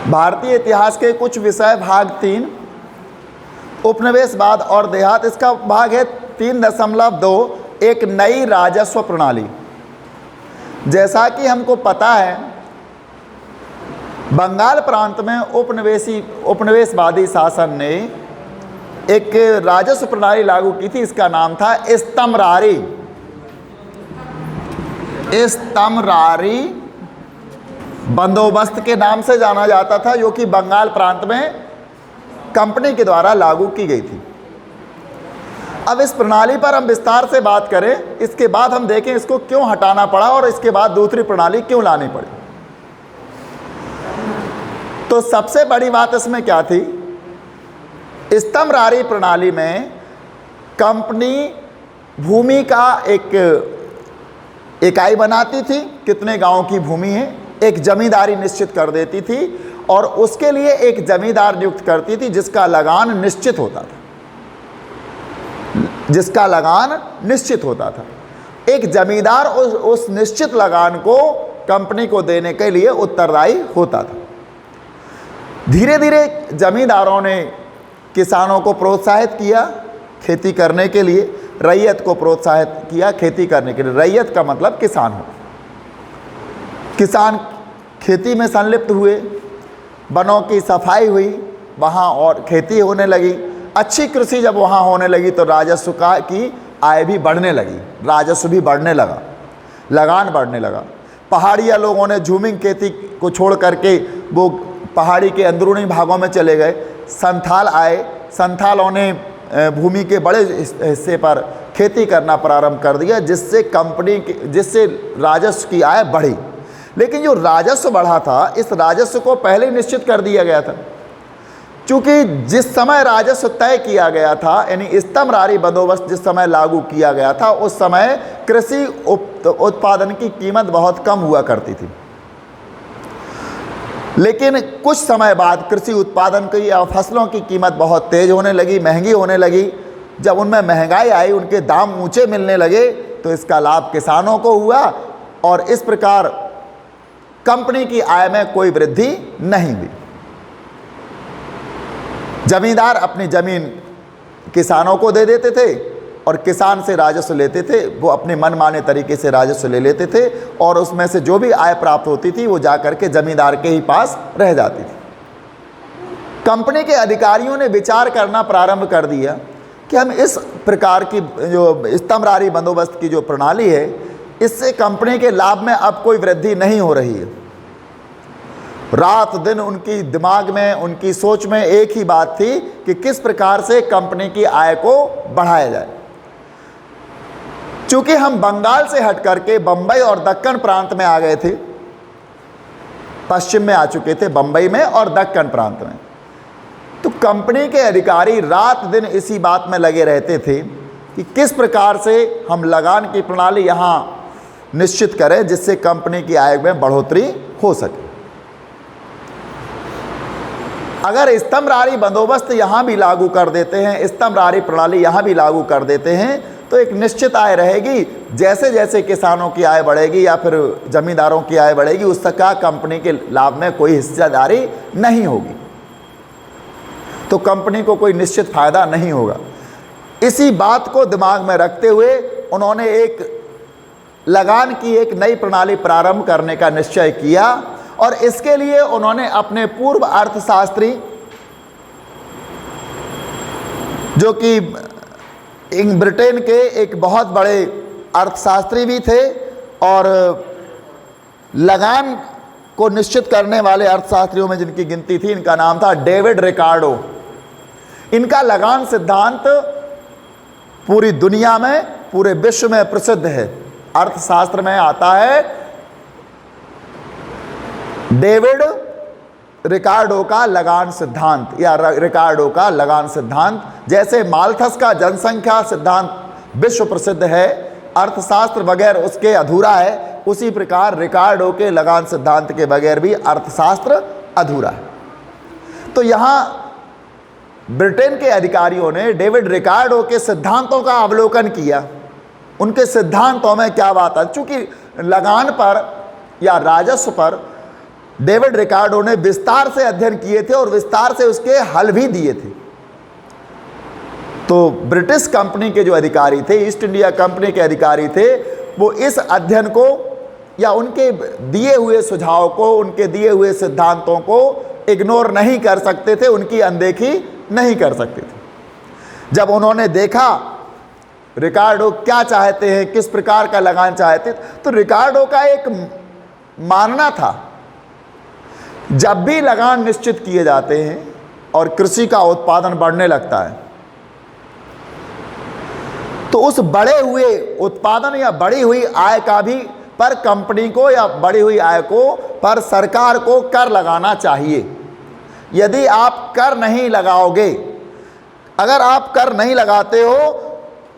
भारतीय इतिहास के कुछ विषय भाग 3 उपनिवेशवाद और देहात। इसका भाग है 3.2 एक नई राजस्व प्रणाली। जैसा कि हमको पता है, बंगाल प्रांत में उपनिवेशवादी शासन ने एक राजस्व प्रणाली लागू की थी। इसका नाम था स्तमरारी बंदोबस्त के नाम से जाना जाता था, जो कि बंगाल प्रांत में कंपनी के द्वारा लागू की गई थी। अब इस प्रणाली पर हम विस्तार से बात करें, इसके बाद हम देखें इसको क्यों हटाना पड़ा और इसके बाद दूसरी प्रणाली क्यों लानी पड़ी। तो सबसे बड़ी बात इसमें क्या थी? स्तमरारी प्रणाली में कंपनी भूमि का एक इकाई बनाती थी, कितने गांव की भूमि है, एक जमींदारी निश्चित कर देती थी और उसके लिए एक जमींदार नियुक्त करती थी जिसका लगान निश्चित होता था। एक जमींदार उस निश्चित लगान को कंपनी को देने के लिए उत्तरदायी होता था। धीरे धीरे जमींदारों ने किसानों को प्रोत्साहित किया खेती करने के लिए, रैयत को प्रोत्साहित किया खेती करने के लिए। रैयत का मतलब किसान हो। किसान खेती में संलिप्त हुए, वनों की सफाई हुई वहाँ और खेती होने लगी। अच्छी कृषि जब वहाँ होने लगी तो राजस्व की आय भी बढ़ने लगी, राजस्व भी बढ़ने लगा, लगान बढ़ने लगा। पहाड़िया लोगों ने झूमिंग खेती को छोड़ करके वो पहाड़ी के अंदरूनी भागों में चले गए। संथाल आए, संथालों ने भूमि के बड़े हिस्से पर खेती करना प्रारंभ कर दिया, जिससे राजस्व की आय बढ़ी। लेकिन जो राजस्व बढ़ा था, इस राजस्व को पहले ही निश्चित कर दिया गया था। क्योंकि जिस समय राजस्व तय किया गया था, यानी स्तमरारी बंदोबस्त जिस समय लागू किया गया था, उस समय कृषि उत्पादन की कीमत बहुत कम हुआ करती थी। लेकिन कुछ समय बाद कृषि उत्पादन की या फसलों की कीमत बहुत तेज होने लगी, महंगी होने लगी। जब उनमें महंगाई आई, उनके दाम ऊंचे मिलने लगे, तो इसका लाभ किसानों को हुआ और इस प्रकार कंपनी की आय में कोई वृद्धि नहीं हुई। जमींदार अपनी जमीन किसानों को दे देते थे और किसान से राजस्व लेते थे। वो अपने मनमाने तरीके से राजस्व ले लेते थे और उसमें से जो भी आय प्राप्त होती थी वो जाकर के जमींदार के ही पास रह जाती थी। कंपनी के अधिकारियों ने विचार करना प्रारंभ कर दिया कि हम इस प्रकार की जो स्तमरारी बंदोबस्त की जो प्रणाली है, इससे कंपनी के लाभ में अब कोई वृद्धि नहीं हो रही है। रात दिन उनकी दिमाग में, उनकी सोच में एक ही बात थी कि किस प्रकार से कंपनी की आय को बढ़ाया जाए। चूंकि हम बंगाल से हट करके बंबई और दक्कन प्रांत में आ गए थे, पश्चिम में आ चुके थे, बंबई में और दक्कन प्रांत में, तो कंपनी के अधिकारी रात दिन इसी बात में लगे रहते थे कि किस प्रकार से हम लगान की प्रणाली यहाँ निश्चित करें जिससे कंपनी की आय में बढ़ोतरी हो सके। अगर स्तमरारी बंदोबस्त यहाँ भी लागू कर देते हैं, स्तमरारी प्रणाली यहाँ भी लागू कर देते हैं, तो एक निश्चित आय रहेगी। जैसे जैसे किसानों की आय बढ़ेगी या फिर जमींदारों की आय बढ़ेगी, उसका कंपनी के लाभ में कोई हिस्सेदारी नहीं होगी, तो कंपनी को कोई निश्चित फायदा नहीं होगा। इसी बात को दिमाग में रखते हुए उन्होंने एक लगान की एक नई प्रणाली प्रारंभ करने का निश्चय किया और इसके लिए उन्होंने अपने पूर्व अर्थशास्त्री, जो कि ब्रिटेन के एक बहुत बड़े अर्थशास्त्री भी थे और लगान को निश्चित करने वाले अर्थशास्त्रियों में जिनकी गिनती थी, इनका नाम था डेविड रिकार्डो। इनका लगान सिद्धांत पूरी दुनिया में, पूरे विश्व में प्रसिद्ध है। अर्थशास्त्र में आता है डेविड रिकार्डो का लगान सिद्धांत या रिकार्डो का लगान सिद्धांत। जैसे माल्थस का जनसंख्या सिद्धांत विश्व प्रसिद्ध है, अर्थशास्त्र बगैर उसके अधूरा है, उसी प्रकार रिकार्डो के लगान सिद्धांत के बगैर भी अर्थशास्त्र अधूरा है। तो यहाँ ब्रिटेन के अधिकारियों ने डेविड रिकार्डो के सिद्धांतों का अवलोकन किया। उनके सिद्धांतों में क्या बात है? चूंकि लगान पर या राजस्व पर डेविड रिकार्डो ने विस्तार से अध्ययन किए थे और विस्तार से उसके हल भी दिए थे। तो ब्रिटिश कंपनी के जो अधिकारी थे, ईस्ट इंडिया कंपनी के अधिकारी थे, वो इस अध्ययन को या उनके दिए हुए सुझाव को, उनके दिए हुए सिद्धांतों को इग्नोर नहीं कर सकते थे, उनकी अनदेखी नहीं कर सकते थे। जब उन्होंने देखा रिकार्डो क्या चाहते हैं, किस प्रकार का लगान चाहते, तो रिकार्डो का एक मानना था, जब भी लगान निश्चित किए जाते हैं और कृषि का उत्पादन बढ़ने लगता है, तो उस बढ़े हुए उत्पादन या बढ़ी हुई आय का भी पर कंपनी को या बढ़ी हुई आय को पर सरकार को कर लगाना चाहिए। यदि आप कर नहीं लगाओगे, अगर आप कर नहीं लगाते हो,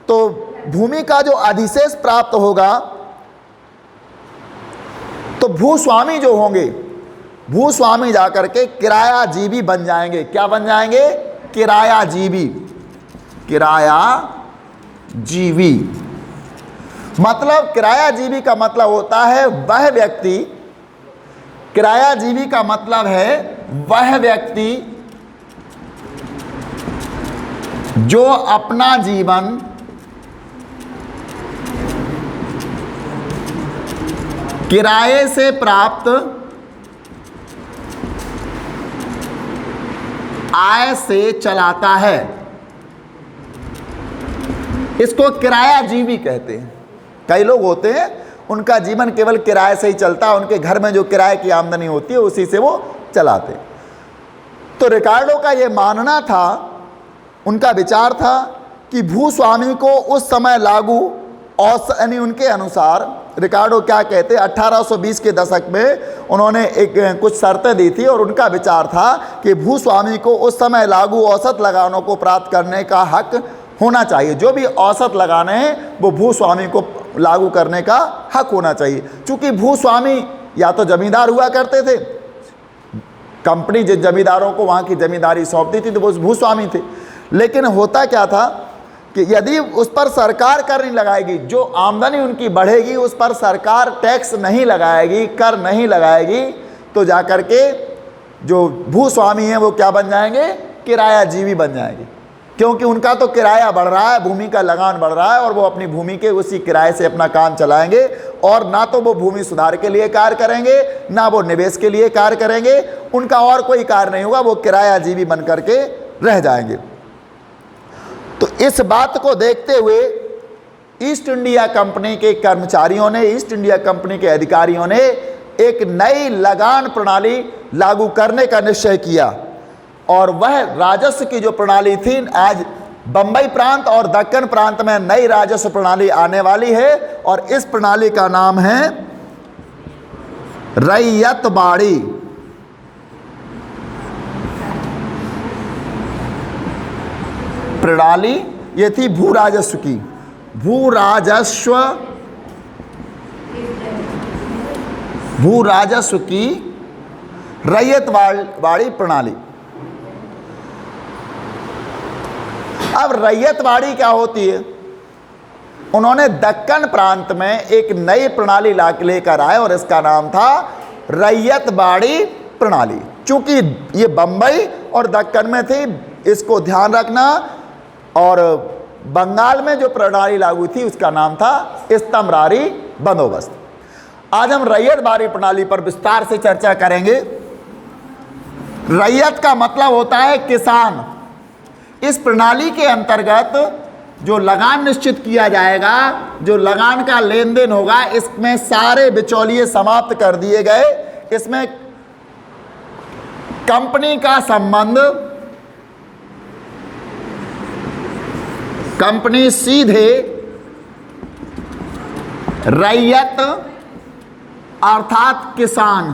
तो भूमि का जो अधिशेष प्राप्त होगा, तो भूस्वामी जो होंगे, भूस्वामी जाकर के किरायाजीवी बन जाएंगे। क्या बन जाएंगे? किरायाजीवी। किरायाजीवी मतलब, किरायाजीवी का मतलब होता है वह व्यक्ति, किरायाजीवी का मतलब है वह व्यक्ति जो अपना जीवन किराए से प्राप्त आय से चलाता है। इसको किरायाजीवी कहते हैं। कई लोग होते हैं उनका जीवन केवल किराए से ही चलता है, उनके घर में जो किराए की आमदनी होती है उसी से वो चलाते। तो रिकार्डो का ये मानना था, उनका विचार था कि भूस्वामी को उस समय लागू यानी उनके अनुसार रिकार्डो क्या कहते, 1820 के दशक में उन्होंने कुछ शर्तें दी थी और उनका विचार था कि भूस्वामी को उस समय लागू औसत लगानों को प्राप्त करने का हक होना चाहिए। जो भी औसत लगाने हैं वो भूस्वामी को लागू करने का हक होना चाहिए। चूंकि भूस्वामी या तो जमींदार हुआ करते थे, कंपनी जिन जमींदारों को वहाँ की जमींदारी सौंपती थी तो वो भूस्वामी थे। लेकिन होता क्या था कि यदि उस पर सरकार कर नहीं लगाएगी, जो आमदनी उनकी बढ़ेगी उस पर सरकार टैक्स नहीं लगाएगी, कर नहीं लगाएगी, तो जाकर के जो भूस्वामी हैं वो क्या बन जाएंगे? किरायाजीवी बन जाएंगे। क्योंकि उनका तो किराया बढ़ रहा है, भूमि का लगान बढ़ रहा है और वो अपनी भूमि के उसी किराए से अपना काम चलाएंगे और ना तो वो भूमि सुधार के लिए कार्य करेंगे, ना वो निवेश के लिए कार्य करेंगे, उनका और कोई कार्य नहीं होगा, वो किरायाजीवी बन करके रह जाएंगे। तो इस बात को देखते हुए ईस्ट इंडिया कंपनी के कर्मचारियों ने, ईस्ट इंडिया कंपनी के अधिकारियों ने एक नई लगान प्रणाली लागू करने का निश्चय किया और वह राजस्व की जो प्रणाली थी, आज बंबई प्रांत और दक्कन प्रांत में नई राजस्व प्रणाली आने वाली है और इस प्रणाली का नाम है रैयतबाड़ी। प्रणाली ये थी भू राजस्व की, भू राजस्व की रैयतबाड़ी प्रणाली। अब रैयतबाड़ी क्या होती है? उन्होंने दक्कन प्रांत में एक नई प्रणाली लेकर आए और इसका नाम था रैयतबाड़ी प्रणाली। चूंकि ये बंबई और दक्कन में थी, इसको ध्यान रखना। और बंगाल में जो प्रणाली लागू थी उसका नाम था इस्तमरारी बंदोबस्त। आज हम रैयतबाड़ी प्रणाली पर विस्तार से चर्चा करेंगे। रैयत का मतलब होता है किसान। इस प्रणाली के अंतर्गत जो लगान निश्चित किया जाएगा, जो लगान का लेन देन होगा, इसमें सारे बिचौलिए समाप्त कर दिए गए। इसमें कंपनी का संबंध, कंपनी सीधे रैयत अर्थात किसान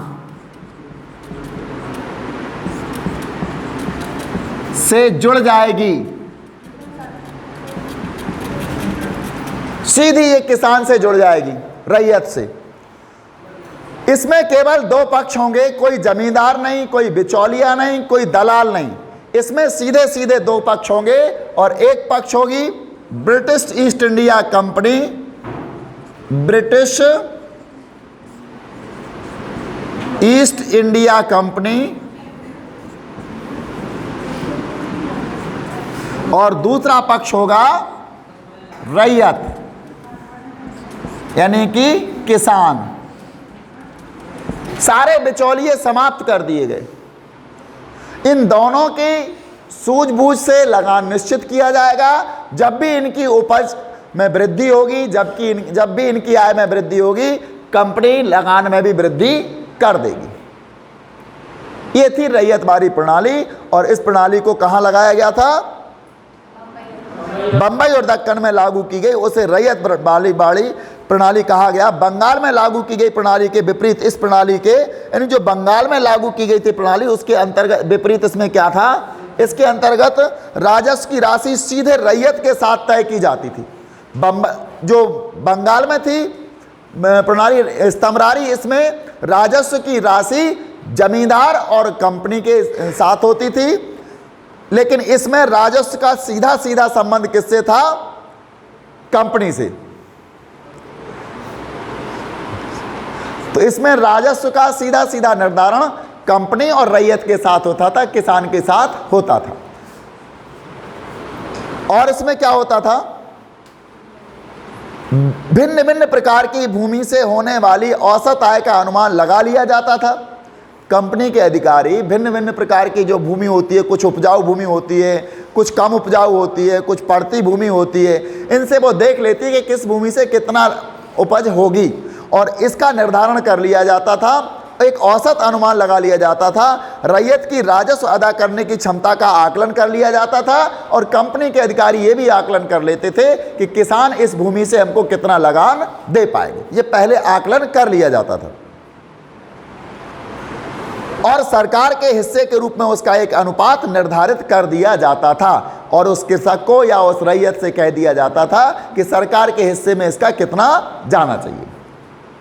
से जुड़ जाएगी। सीधी ये किसान से जुड़ जाएगी, रैयत से। इसमें केवल दो पक्ष होंगे, कोई जमींदार नहीं, कोई बिचौलिया नहीं, कोई दलाल नहीं। इसमें सीधे सीधे दो पक्ष होंगे और एक पक्ष होगी British east India company, British east India company और दूसरा पक्ष होगा रैयत यानी कि किसान। सारे बिचौलिए समाप्त कर दिए गए। इन दोनों की सूझबूझ से लगान निश्चित किया जाएगा। जब भी इनकी उपज में वृद्धि होगी, जब भी इनकी आय में वृद्धि होगी, कंपनी लगान में भी वृद्धि कर देगी। ये थी रैयतवाड़ी प्रणाली और इस प्रणाली को कहाँ लगाया गया था? बंबई और दक्कन में लागू की गई, उसे रैयतवाड़ी प्रणाली कहा गया। बंगाल में लागू की गई प्रणाली के विपरीत इस प्रणाली के, यानी जो बंगाल में लागू की गई थी प्रणाली, उसके अंतर्गत विपरीत इसमें क्या था? इसके अंतर्गत राजस्व की राशि सीधे रैयत के साथ तय की जाती थी। जो बंगाल में थी प्रणाली स्तंभरारी, इसमें राजस्व की राशि जमींदार और कंपनी के साथ होती थी, लेकिन इसमें राजस्व का सीधा सीधा संबंध किससे था? कंपनी से। तो इसमें राजस्व का सीधा सीधा निर्धारण कंपनी और रैयत के साथ होता था, किसान के साथ होता था। और इसमें क्या होता था? भिन्न भिन्न प्रकार की भूमि से होने वाली औसत आय का अनुमान लगा लिया जाता था। कंपनी के अधिकारी भिन्न भिन्न प्रकार की जो भूमि होती है, कुछ उपजाऊ भूमि होती है, कुछ कम उपजाऊ होती है, कुछ पड़ती भूमि होती है, इनसे वो देख लेती है कि किस भूमि से कितना उपज होगी और इसका निर्धारण कर लिया जाता था। एक औसत अनुमान लगा लिया जाता था। रैयत की राजस्व अदा करने की क्षमता का आकलन कर लिया जाता था और कंपनी के अधिकारी ये भी आकलन कर लेते थे कि किसान इस भूमि से हमको कितना लगान दे पाएंगे। ये पहले आकलन कर लिया जाता था और सरकार के हिस्से के रूप में उसका एक अनुपात निर्धारित कर दिया जाता था और उस कृषक को या उस रैयत से कह दिया जाता था कि सरकार के हिस्से में इसका कितना जाना चाहिए।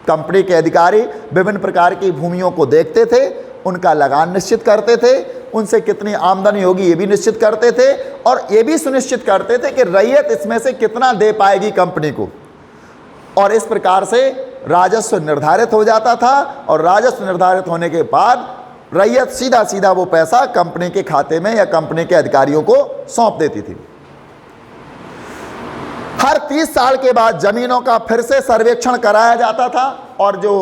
कंपनी के अधिकारी विभिन्न प्रकार की भूमियों को देखते थे, उनका लगान निश्चित करते थे, उनसे कितनी आमदनी होगी ये भी निश्चित करते थे और ये भी सुनिश्चित करते थे कि रैयत इसमें से कितना दे पाएगी कंपनी को। और इस प्रकार से राजस्व निर्धारित हो जाता था और राजस्व निर्धारित होने के बाद रैयत सीधा सीधा वो पैसा कंपनी के खाते में या कंपनी के अधिकारियों को सौंप देती थी। हर 30 साल के बाद जमीनों का फिर से सर्वेक्षण कराया जाता था और जो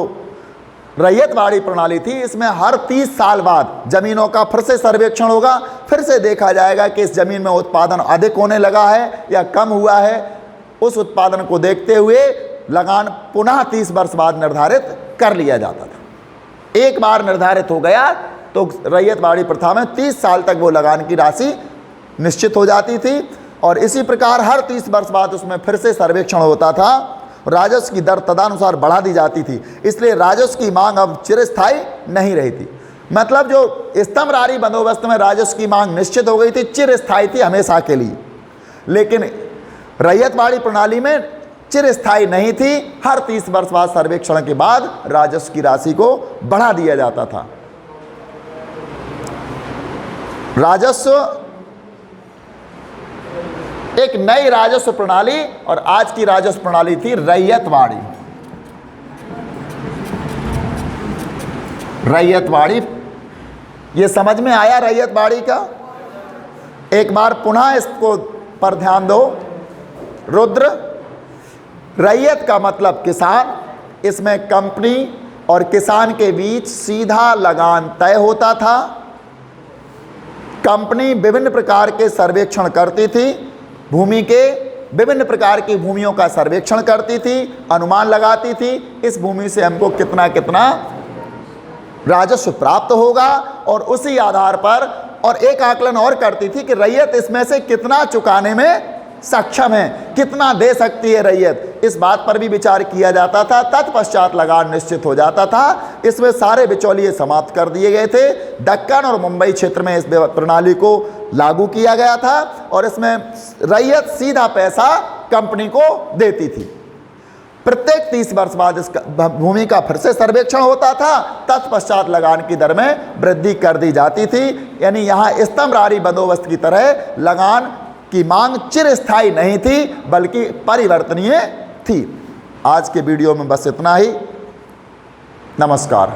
रैयतवाड़ी प्रणाली थी इसमें हर 30 साल बाद जमीनों का फिर से सर्वेक्षण होगा। फिर से देखा जाएगा कि इस जमीन में उत्पादन अधिक होने लगा है या कम हुआ है। उस उत्पादन को देखते हुए लगान पुनः 30 वर्ष बाद निर्धारित कर लिया जाता था। एक बार निर्धारित हो गया तो रैयतवाड़ी प्रथा में 30 साल तक वो लगान की राशि निश्चित हो जाती थी और इसी प्रकार हर 30 वर्ष बाद उसमें फिर से सर्वेक्षण होता था। राजस्व की दर तदनुसार बढ़ा दी जाती थी, इसलिए राजस्व की मांग अब चिरस्थायी नहीं रही थी। मतलब जो स्तंभरारी बंदोबस्त में राजस्व की मांग निश्चित हो गई थी, चिरस्थायी थी हमेशा के लिए, लेकिन रैयतवाड़ी प्रणाली में चिरस्थायी नहीं थी। हर 30 वर्ष बाद सर्वेक्षण के बाद राजस्व की राशि को बढ़ा दिया जाता था। राजस्व एक नई राजस्व प्रणाली और आज की राजस्व प्रणाली थी रैयतवाड़ी। रैयतवाड़ी ये समझ में आया रैयतवाड़ी का? एक बार पुनः इसको पर ध्यान दो। रुद्र, रैयत का मतलब किसान, इसमें कंपनी और किसान के बीच सीधा लगान तय होता था। कंपनी विभिन्न प्रकार के सर्वेक्षण करती थी, भूमि के विभिन्न प्रकार की भूमियों का सर्वेक्षण करती थी, अनुमान लगाती थी इस भूमि से हमको कितना कितना राजस्व प्राप्त होगा और उसी आधार पर और एक आकलन और करती थी कि रैयत इसमें से कितना चुकाने में सक्षम है, कितना दे सकती है रैयत, इस बात पर भी विचार किया जाता था। तत्पश्चात लगान निश्चित हो जाता था। इसमें सारे बिचौलिए समाप्त कर दिए गए थे। दक्कन और मुंबई क्षेत्र में इस प्रणाली को लागू किया गया था और इसमें रैयत सीधा पैसा कंपनी को देती थी। प्रत्येक 30 वर्ष बाद इस भूमि का फिर से सर्वेक्षण होता था। तत्पश्चात लगान की दर में वृद्धि कर दी जाती थी। यानी यहाँ स्तंभरारी बंदोबस्त की तरह लगान की मांग चिरस्थायी नहीं थी बल्कि परिवर्तनीय थी। आज के वीडियो में बस इतना ही। नमस्कार।